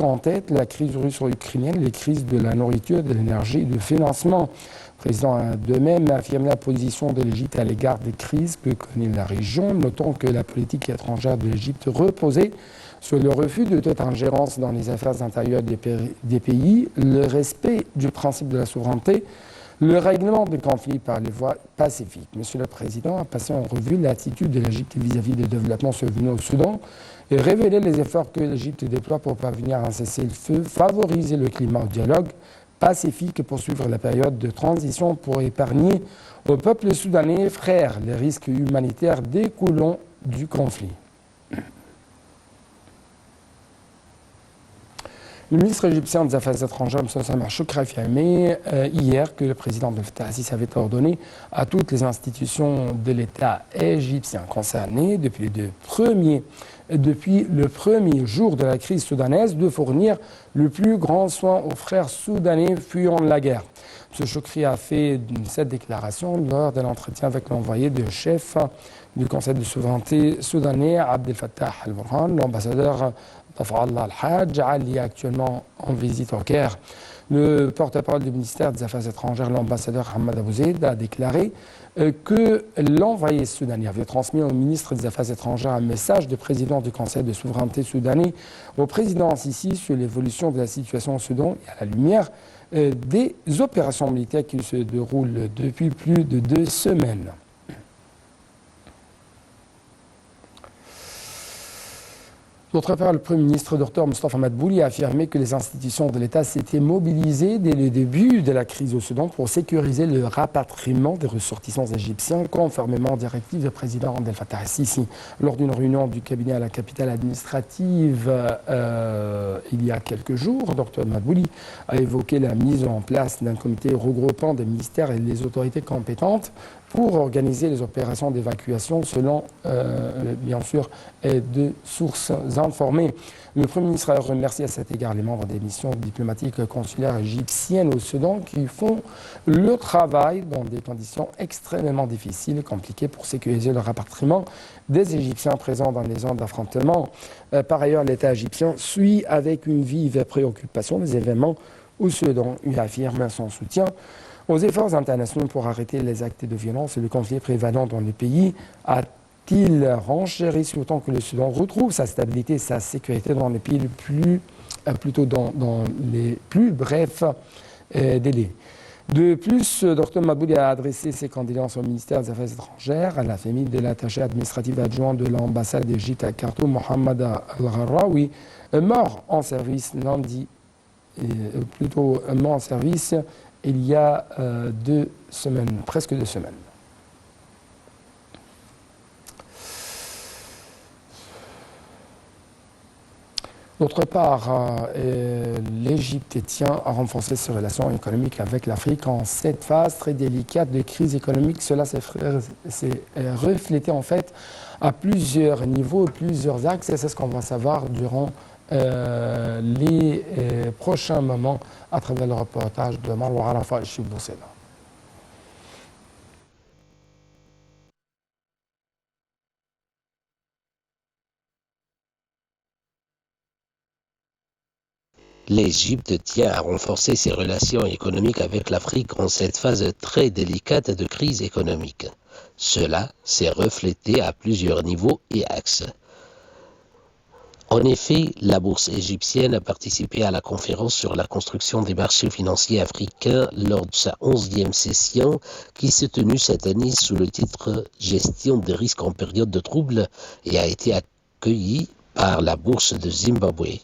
avec en tête la crise russo-ukrainienne, les crises de la nourriture, de l'énergie et du financement. Le président a de même affirmé la position de l'Égypte à l'égard des crises que connaît la région, notant que la politique étrangère de l'Égypte reposait sur le refus de toute ingérence dans les affaires intérieures des pays, le respect du principe de la souveraineté, le règlement de conflits par les voies pacifiques. Monsieur le Président a passé en revue l'attitude de l'Égypte vis-à-vis des développements survenus au Soudan et révélé les efforts que l'Égypte déploie pour parvenir à un cessez-le-feu, favoriser le climat au dialogue pacifique et poursuivre la période de transition pour épargner au peuple soudanais frère les risques humanitaires découlant du conflit. Le ministre égyptien des Affaires étrangères, M. Samar Choukri, a affirmé hier que le président Abdel Fattah al-Sisi avait ordonné à toutes les institutions de l'État égyptien concernées depuis le premier jour de la crise soudanaise de fournir le plus grand soin aux frères soudanais fuyant la guerre. M. Choukri a fait cette déclaration lors de l'entretien avec l'envoyé de chef du Conseil de souveraineté soudanais, Abdel Fattah al-Burhan, l'ambassadeur Tafa'Allah al-Hajj, Ali, actuellement en visite au Caire. Le porte-parole du ministère des Affaires étrangères, l'ambassadeur Hamad Abou Zeid, a déclaré que l'envoyé soudanais avait transmis au ministre des Affaires étrangères un message du président du Conseil de souveraineté soudanais au président Sisi sur l'évolution de la situation au Soudan et à la lumière des opérations militaires qui se déroulent depuis plus de 2 semaines. D'autre part, le Premier ministre Dr Moustapha Madbouli a affirmé que les institutions de l'État s'étaient mobilisées dès le début de la crise au Soudan pour sécuriser le rapatriement des ressortissants égyptiens, conformément aux directives du président Abdel Fattah al-Sisi. Lors d'une réunion du cabinet à la capitale administrative il y a quelques jours, Dr Madbouli a évoqué la mise en place d'un comité regroupant des ministères et les autorités compétentes pour organiser les opérations d'évacuation selon, bien sûr, de sources informées. Le Premier ministre a remercié à cet égard les membres des missions diplomatiques consulaires égyptiennes au Soudan qui font le travail dans des conditions extrêmement difficiles et compliquées pour sécuriser le rapatriement des Égyptiens présents dans les zones d'affrontement. Par ailleurs, l'État égyptien suit avec une vive préoccupation les événements au Soudan. Il affirme son soutien aux efforts internationaux pour arrêter les actes de violence et le conflit prévalent dans le pays. A-t-il renchéri autant que le Soudan retrouve sa stabilité et sa sécurité dans les pays dans les plus brefs délais. De plus, Dr Madbouli a adressé ses condoléances au ministère des Affaires étrangères, à la famille de l'attaché administratif adjoint de l'ambassade d'Égypte à Khartoum, Mohamed Al-Gharraoui, mort en service lundi, mort en service il y a 2 semaines, presque 2 semaines. D'autre part, l'Égypte tient à renforcer ses relations économiques avec l'Afrique en cette phase très délicate de crise économique. Cela s'est reflété en fait à plusieurs niveaux, plusieurs axes, et c'est ce qu'on va savoir durant les prochains moments à travers le reportage de Marwa Arafa et Chib Boussela. L'Égypte tient à renforcer ses relations économiques avec l'Afrique en cette phase très délicate de crise économique. Cela s'est reflété à plusieurs niveaux et axes. En effet, la bourse égyptienne a participé à la conférence sur la construction des marchés financiers africains lors de sa 11e session qui s'est tenue cette année sous le titre « Gestion des risques en période de trouble » et a été accueillie par la bourse de Zimbabwe.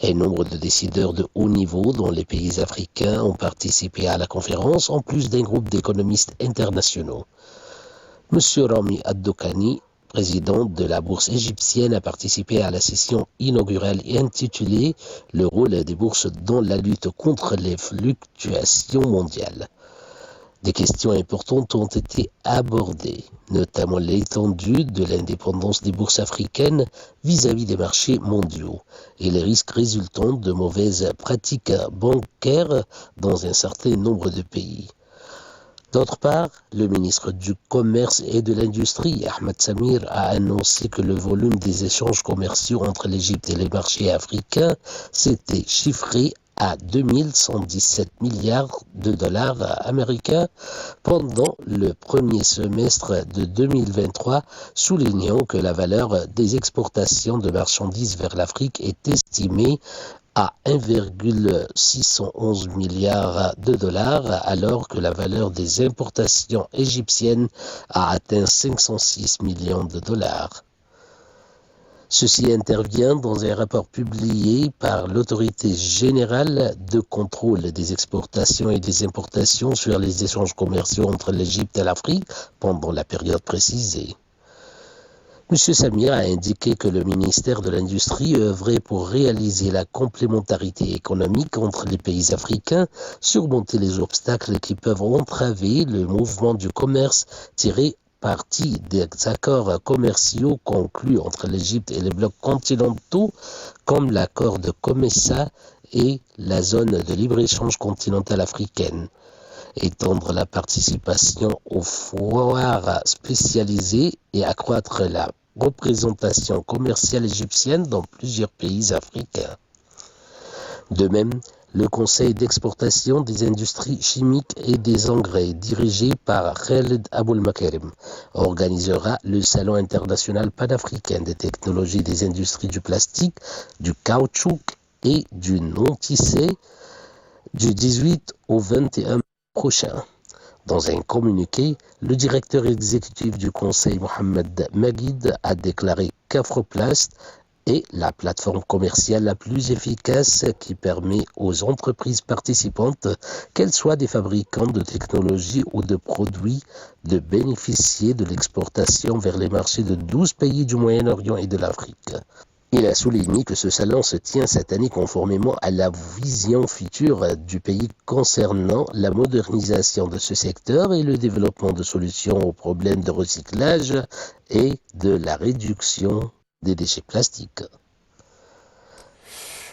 Un nombre de décideurs de haut niveau dans les pays africains ont participé à la conférence, en plus d'un groupe d'économistes internationaux. M. Rami Ad-Dokani, président de la bourse égyptienne, a participé à la session inaugurale intitulée « Le rôle des bourses dans la lutte contre les fluctuations mondiales ». Des questions importantes ont été abordées, notamment l'étendue de l'indépendance des bourses africaines vis-à-vis des marchés mondiaux et les risques résultant de mauvaises pratiques bancaires dans un certain nombre de pays. D'autre part, le ministre du Commerce et de l'Industrie, Ahmed Samir, a annoncé que le volume des échanges commerciaux entre l'Égypte et les marchés africains s'était chiffré à 2117 milliards de dollars américains pendant le premier semestre de 2023, soulignant que la valeur des exportations de marchandises vers l'Afrique est estimée à 1,611 milliards de dollars, alors que la valeur des importations égyptiennes a atteint 506 millions de dollars. Ceci intervient dans un rapport publié par l'Autorité générale de contrôle des exportations et des importations sur les échanges commerciaux entre l'Égypte et l'Afrique pendant la période précisée. M. Samir a indiqué que le ministère de l'Industrie œuvrait pour réaliser la complémentarité économique entre les pays africains, surmonter les obstacles qui peuvent entraver le mouvement du commerce, tirer parti des accords commerciaux conclus entre l'Égypte et les blocs continentaux, comme l'accord de Comesa et la zone de libre-échange continentale africaine. Étendre la participation aux foires spécialisées et accroître la représentation commerciale égyptienne dans plusieurs pays africains. De même, le Conseil d'exportation des industries chimiques et des engrais, dirigé par Khaled Aboulmakarim, organisera le Salon international panafricain des technologies des industries du plastique, du caoutchouc et du non-tissé du 18 au 21 prochain. Dans un communiqué, le directeur exécutif du Conseil, Mohamed Maguid, a déclaré qu'Afroplast est la plateforme commerciale la plus efficace qui permet aux entreprises participantes, qu'elles soient des fabricants de technologies ou de produits, de bénéficier de l'exportation vers les marchés de 12 pays du Moyen-Orient et de l'Afrique. Il a souligné que ce salon se tient cette année conformément à la vision future du pays concernant la modernisation de ce secteur et le développement de solutions aux problèmes de recyclage et de la réduction des déchets plastiques.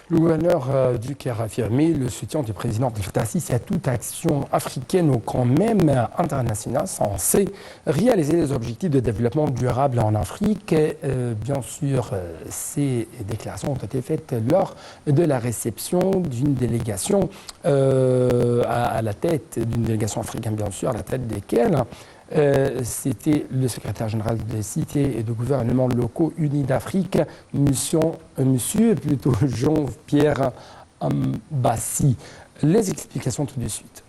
Le gouverneur du Caire a affirmé le soutien du président Abdel Fattah Sisi à toute action africaine ou quand même internationale censée réaliser les objectifs de développement durable en Afrique. Bien sûr, ces déclarations ont été faites lors de la réception d'une délégation à la tête d'une délégation africaine, bien sûr, à la tête desquelles c'était le secrétaire général des cités et de gouvernements locaux unis d'Afrique, monsieur Jean-Pierre Mbassi. Les explications tout de suite.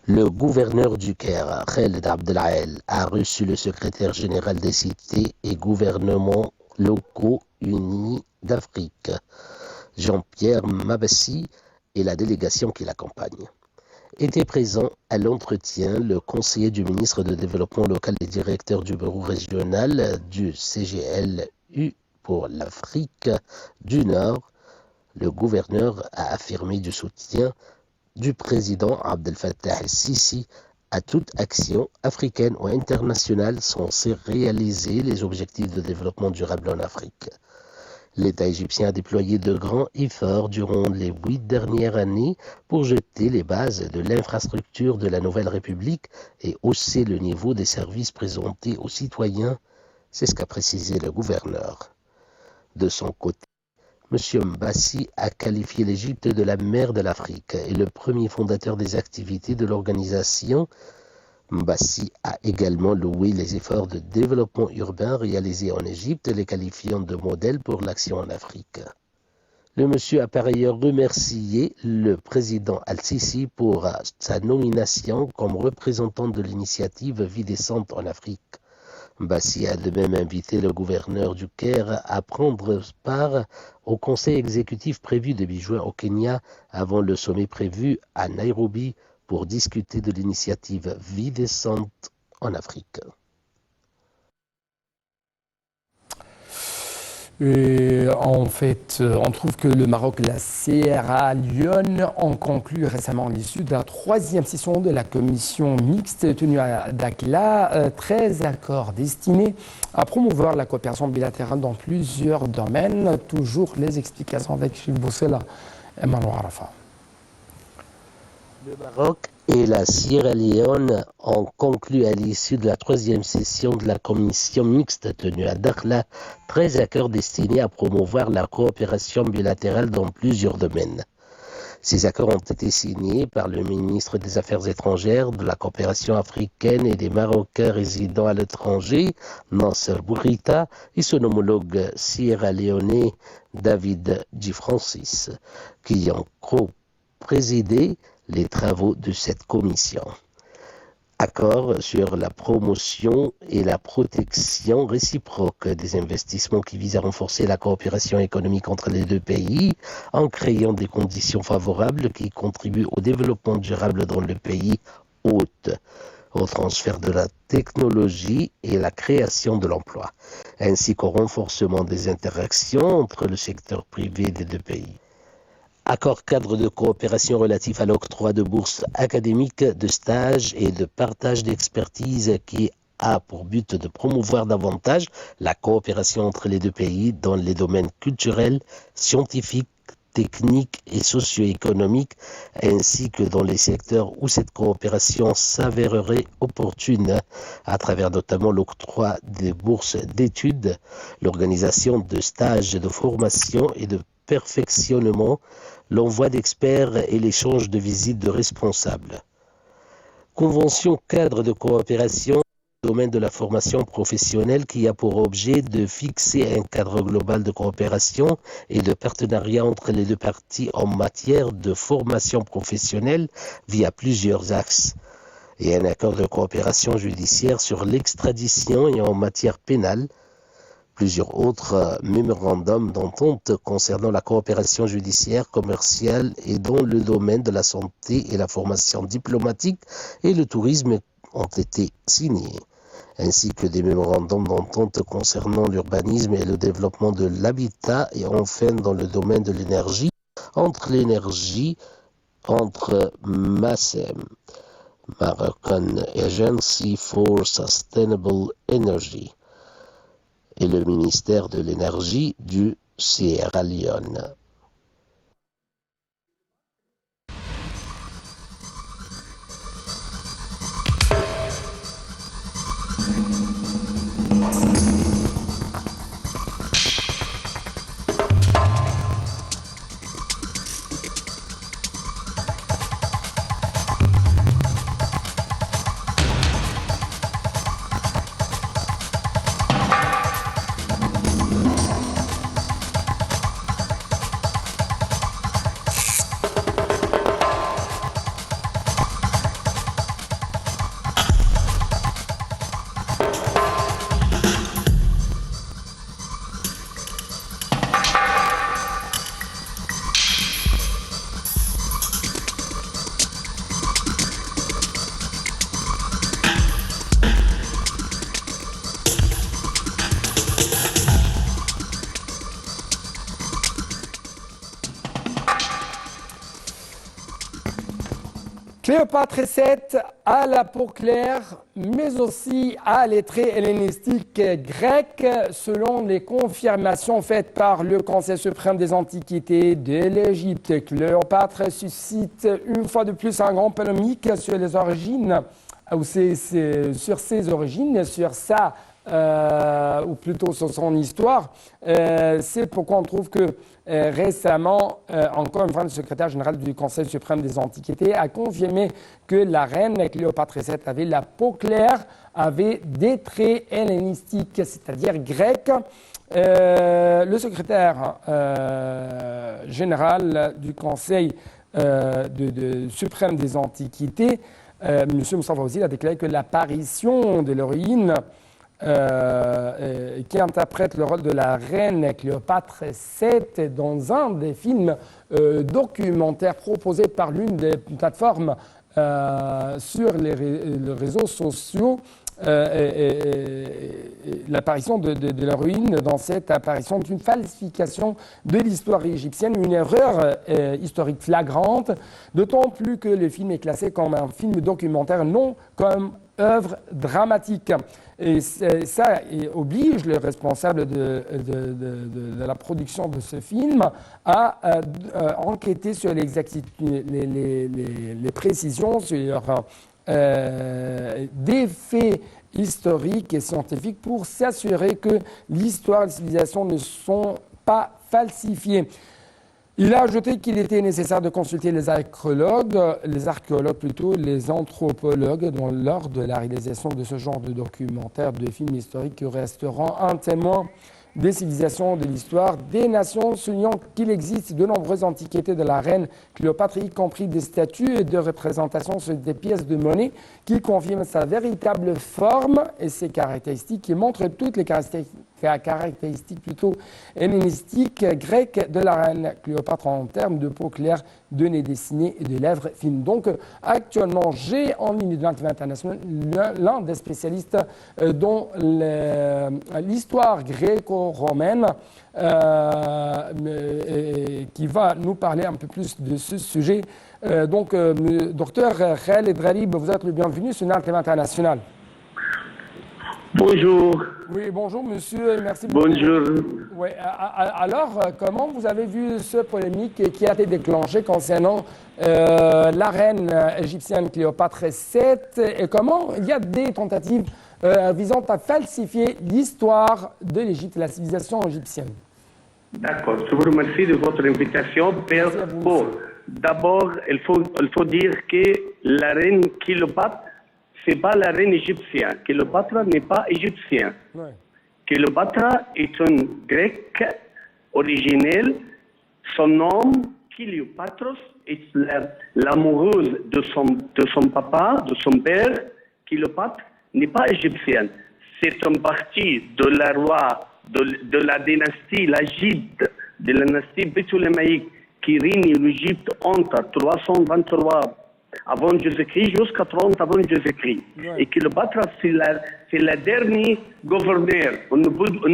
Le gouverneur du Caire, Khaled Abdel-Ael, a reçu le secrétaire général des cités et gouvernements locaux unis d'Afrique, Jean-Pierre Mbassi, et la délégation qui l'accompagne. Était présent à l'entretien le conseiller du ministre de Développement local et directeur du bureau régional du CGLU pour l'Afrique du Nord. Le gouverneur a affirmé du soutien du président Abdel Fattah el-Sisi à toute action africaine ou internationale censée réaliser les objectifs de développement durable en Afrique. L'État égyptien a déployé de grands efforts durant les 8 dernières années pour jeter les bases de l'infrastructure de la nouvelle République et hausser le niveau des services présentés aux citoyens, c'est ce qu'a précisé le gouverneur. De son côté, M. Mbassi a qualifié l'Égypte de la mère de l'Afrique et le premier fondateur des activités de l'organisation. Mbassi a également loué les efforts de développement urbain réalisés en Égypte, les qualifiant de modèle pour l'action en Afrique. Le monsieur a par ailleurs remercié le président Al-Sisi pour sa nomination comme représentant de l'initiative Vie décente en Afrique. Mbassi a de même invité le gouverneur du Caire à prendre part au conseil exécutif prévu début juin au Kenya avant le sommet prévu à Nairobi pour discuter de l'initiative Vie décente en Afrique. Et en fait, on trouve que le Maroc et la Sierra Leone ont conclu récemment à l'issue de la troisième session de la commission mixte tenue à Dakhla 13 accords destinés à promouvoir la coopération bilatérale dans plusieurs domaines. Toujours les explications avec Chib Boussela et Manou Arafa. Le Maroc et la Sierra Leone ont conclu à l'issue de la troisième session de la commission mixte tenue à Dakhla 13 accords destinés à promouvoir la coopération bilatérale dans plusieurs domaines. Ces accords ont été signés par le ministre des Affaires étrangères, de la coopération africaine et des Marocains résidant à l'étranger, Nasser Bourita, et son homologue sierra-léonais, David G. Francis, qui ont co-présidé les travaux de cette commission. Accord sur la promotion et la protection réciproque des investissements qui visent à renforcer la coopération économique entre les deux pays en créant des conditions favorables qui contribuent au développement durable dans le pays hôte, au transfert de la technologie et la création de l'emploi, ainsi qu'au renforcement des interactions entre le secteur privé des deux pays. Accord cadre de coopération relatif à l'octroi de bourses académiques, de stages et de partage d'expertise qui a pour but de promouvoir davantage la coopération entre les deux pays dans les domaines culturels, scientifiques, techniques et socio-économiques, ainsi que dans les secteurs où cette coopération s'avérerait opportune, à travers notamment l'octroi des bourses d'études, l'organisation de stages de formation et de perfectionnement, l'envoi d'experts et l'échange de visites de responsables. Convention cadre de coopération dans le domaine de la formation professionnelle qui a pour objet de fixer un cadre global de coopération et de partenariat entre les deux parties en matière de formation professionnelle via plusieurs axes, et un accord de coopération judiciaire sur l'extradition et en matière pénale. Plusieurs autres mémorandums d'entente concernant la coopération judiciaire, commerciale et dans le domaine de la santé et la formation diplomatique et le tourisme ont été signés, ainsi que des mémorandums d'entente concernant l'urbanisme et le développement de l'habitat et enfin dans le domaine de l'énergie, entre MASEM, Moroccan Agency for Sustainable Energy, et le ministère de l'Énergie du Sierra Leone. Cléopâtre VII a la peau claire, mais aussi a les traits hellénistiques grecs, selon les confirmations faites par le Conseil suprême des Antiquités de l'Égypte. Cléopâtre suscite une fois de plus un grand polémique sur les origines, ou sur ses origines, sur sa ou plutôt sur son histoire. C'est pourquoi on trouve que récemment, encore une fois, le secrétaire général du Conseil suprême des Antiquités a confirmé que la reine Cléopâtre VII avait la peau claire, avait des traits hellénistiques, c'est-à-dire grecs. Le secrétaire général du Conseil suprême des Antiquités, M. Moustapha Ouzil, a déclaré que l'apparition de l'héroïne qui interprète le rôle de la reine Cléopâtre VII dans un des films documentaires proposés par l'une des plateformes sur les réseaux sociaux l'apparition de l'héroïne dans cette apparition d'une falsification de l'histoire égyptienne, une erreur historique flagrante, d'autant plus que le film est classé comme un film documentaire, non comme œuvre dramatique. Et ça oblige le responsable de la production de ce film à enquêter sur l'exactitude, les précisions sur des faits historiques et scientifiques pour s'assurer que l'histoire et la civilisation ne sont pas falsifiées. Il a ajouté qu'il était nécessaire de consulter les archéologues plutôt, les anthropologues, lors de la réalisation de ce genre de documentaires, de films historiques qui resteront un témoin des civilisations, de l'histoire des nations, soulignant qu'il existe de nombreuses antiquités de la reine Cléopâtre, y compris des statues et de représentations sur des pièces de monnaie qui confirment sa véritable forme et ses caractéristiques, qui montrent toutes les caractéristiques plutôt hellénistiques grecques de la reine Cléopâtre en termes de peau claire, de nez dessiné et de lèvres fines. Donc actuellement, j'ai en ligne de l'Internet international l'un des spécialistes dont l'histoire gréco-romaine qui va nous parler un peu plus de ce sujet. Docteur Khaled Edralib, vous êtes le bienvenu sur l'Internet international. Bonjour. Oui, bonjour monsieur, merci beaucoup. Bonjour. Oui, alors, comment vous avez vu ce polémique qui a été déclenché concernant la reine égyptienne Cléopâtre VII et comment il y a des tentatives visant à falsifier l'histoire de l'Égypte, la civilisation égyptienne? D'accord, je vous remercie de votre invitation. Bon, d'abord, il faut dire que la reine Cléopâtre, ce n'est pas la reine égyptienne. Cléopâtre n'est pas égyptien. Ouais. Cléopâtre est une grecque originelle. Son nom, Cléopâtros, est l'amoureuse de son papa, de son père. Cléopâtre n'est pas égyptienne. C'est une partie de la roi de la dynastie, l'Égypte, de la dynastie ptolémaïque qui règne l'Égypte entre 323 avant Jésus-Christ jusqu'à 30 avant Jésus-Christ. Ouais. Et Cléopâtre, c'est la dernière gouverneur. On ne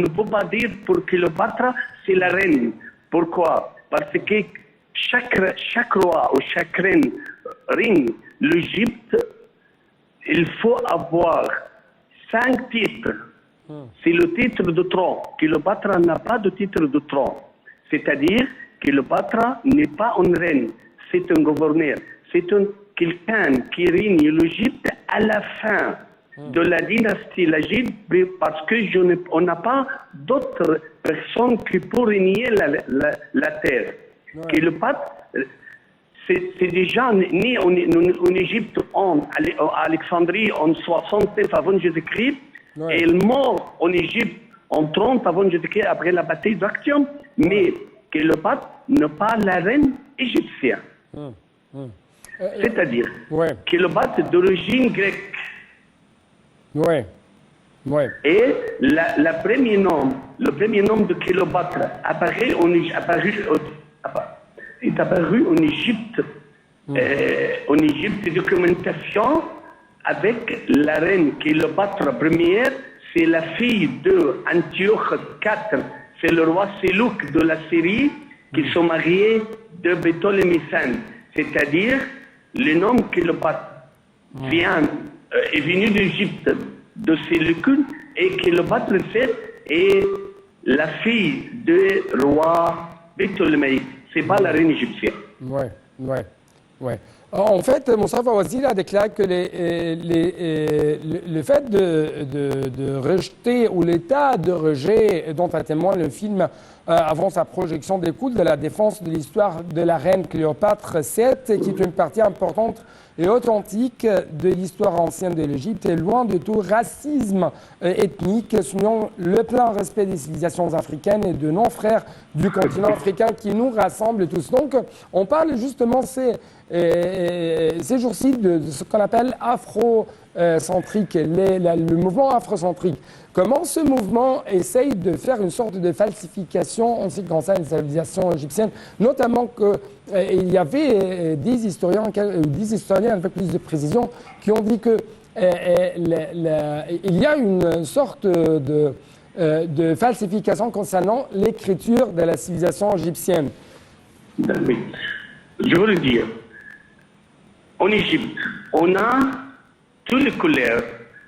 peut pas dire pour Cléopâtre, c'est la reine. Pourquoi? Parce que chaque roi ou chaque reine règne l'Égypte, il faut avoir 5 titres. C'est le titre de trône. Cléopâtre n'a pas de titre de trône. C'est-à-dire que Cléopâtre n'est pas une reine, c'est un gouverneur. C'est quelqu'un qui règne l'Égypte à la fin de la dynastie l'Égypte, parce qu'on n'a pas d'autres personnes qui peuvent régner la terre. Ouais. Cléopâtre, c'est déjà né en Égypte, à Alexandrie, en 67 avant Jésus-Christ, ouais. Et il mort en Égypte en 30 avant Jésus-Christ, après la bataille d'Actium, mais Cléopâtre n'est pas la reine égyptienne. C'est-à-dire ouais. Cléopâtre d'origine grecque. Ouais. Ouais. Et le premier nom de Cléopâtre est apparu en Égypte. En Égypte, documentation avec la reine Cléopâtre Ière, c'est la fille d'Antioche IV, c'est le roi Sélouk de la Syrie qui sont mariés de Ptolémée V. C'est-à-dire, le nom Cléopâtre est venu d'Égypte, de Séleucide, et Cléopâtre est la fille du roi Ptolémée. Ce n'est pas la reine égyptienne. Ouais. En fait, Moussa Fawazil a déclaré que le fait de rejeter, ou l'état de rejet dont a témoin le film avant sa projection découle de la défense de l'histoire de la reine Cléopâtre VII, qui est une partie importante et authentique de l'histoire ancienne de l'Égypte, et loin de tout racisme ethnique, soulignant le plein respect des civilisations africaines et de nos frères du continent africain qui nous rassemblent tous. Donc, on parle justement ces jours-ci de ce qu'on appelle afrocentrique, le mouvement afrocentrique. Comment ce mouvement essaye de faire une sorte de falsification en ce qui concerne la civilisation égyptienne, notamment qu'il y avait des historiens avec plus de précision qui ont dit que il y a une sorte de falsification concernant l'écriture de la civilisation égyptienne. Oui. Je veux le dire. En Égypte, on a toutes les couleurs,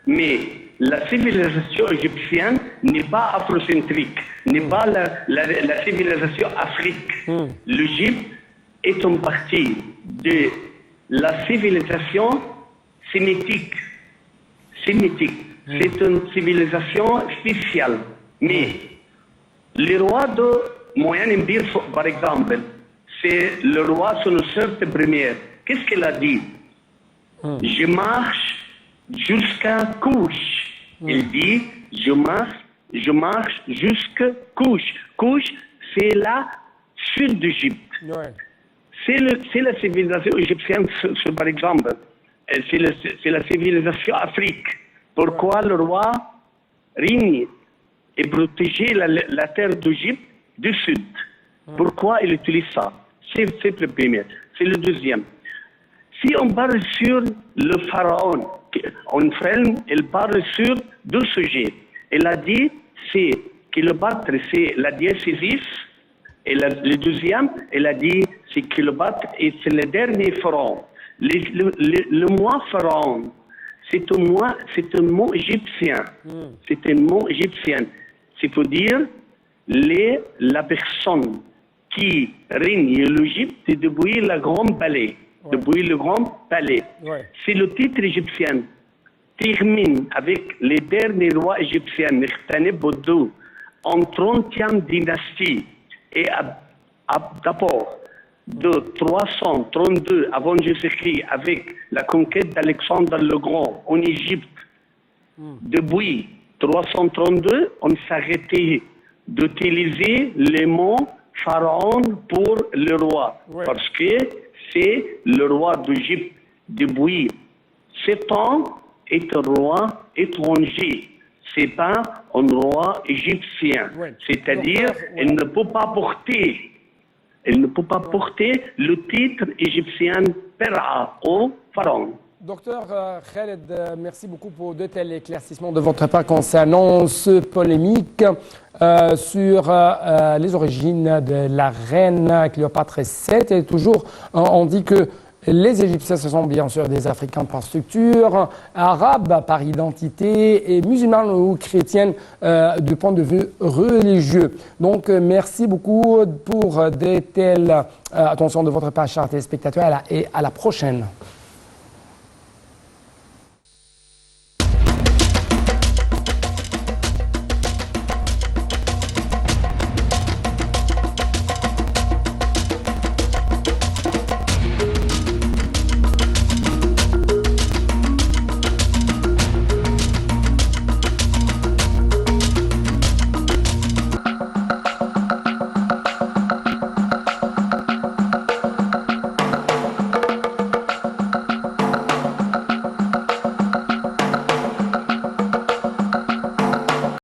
mais la civilisation égyptienne n'est pas afrocentrique, n'est pas la civilisation africaine. L'Égypte est une partie de la civilisation sémitique. C'est une civilisation spéciale. Mais les rois de Moyen-Empire, par exemple, c'est le roi Senusert I. Qu'est-ce qu'il a dit? Je marche jusqu'à Couche. Il dit, je marche jusqu'à Couche. Couche, c'est la sud d'Égypte. Ouais. C'est la civilisation égyptienne, par exemple. C'est la civilisation afrique. Pourquoi le roi règne et protégeait la terre d'Égypte du sud? Pourquoi il utilise ça? C'est le premier. C'est le deuxième. Si on parle sur le pharaon, en film, il parle sur deux sujets. Il a dit c'est Cléopâtre, c'est la déesse Isis. Et le deuxième, il a dit c'est Cléopâtre et c'est le dernier pharaon. Le mot pharaon, c'est un mot égyptien. C'est un mot égyptien. C'est-à-dire la personne qui règne l'Égypte depuis le grand palais. Ouais. Depuis le grand palais. Ouais. C'est le titre égyptien. Termine avec les derniers rois égyptiens, Nekhtaneb II, en 30e dynastie. Et d'abord, de 332 avant Jésus-Christ, avec la conquête d'Alexandre le Grand en Égypte, depuis 332, on s'arrêtait d'utiliser les mots pharaon pour le roi. Ouais. Parce que c'est le roi d'Égypte depuis 7 ans est un roi étranger. C'est pas un roi égyptien. Ouais. C'est-à-dire, Ouais. il ne peut pas porter le titre égyptien Pera au pharaon. Docteur Khaled, merci beaucoup pour de tels éclaircissements de votre part concernant ce polémique sur les origines de la reine Cléopâtre VII. Et toujours, on dit que les Égyptiens, ce sont bien sûr des Africains par structure, arabes par identité et musulmans ou chrétiennes du point de vue religieux. Donc, merci beaucoup pour de telles attentions de votre part, chers téléspectateurs, et à la prochaine.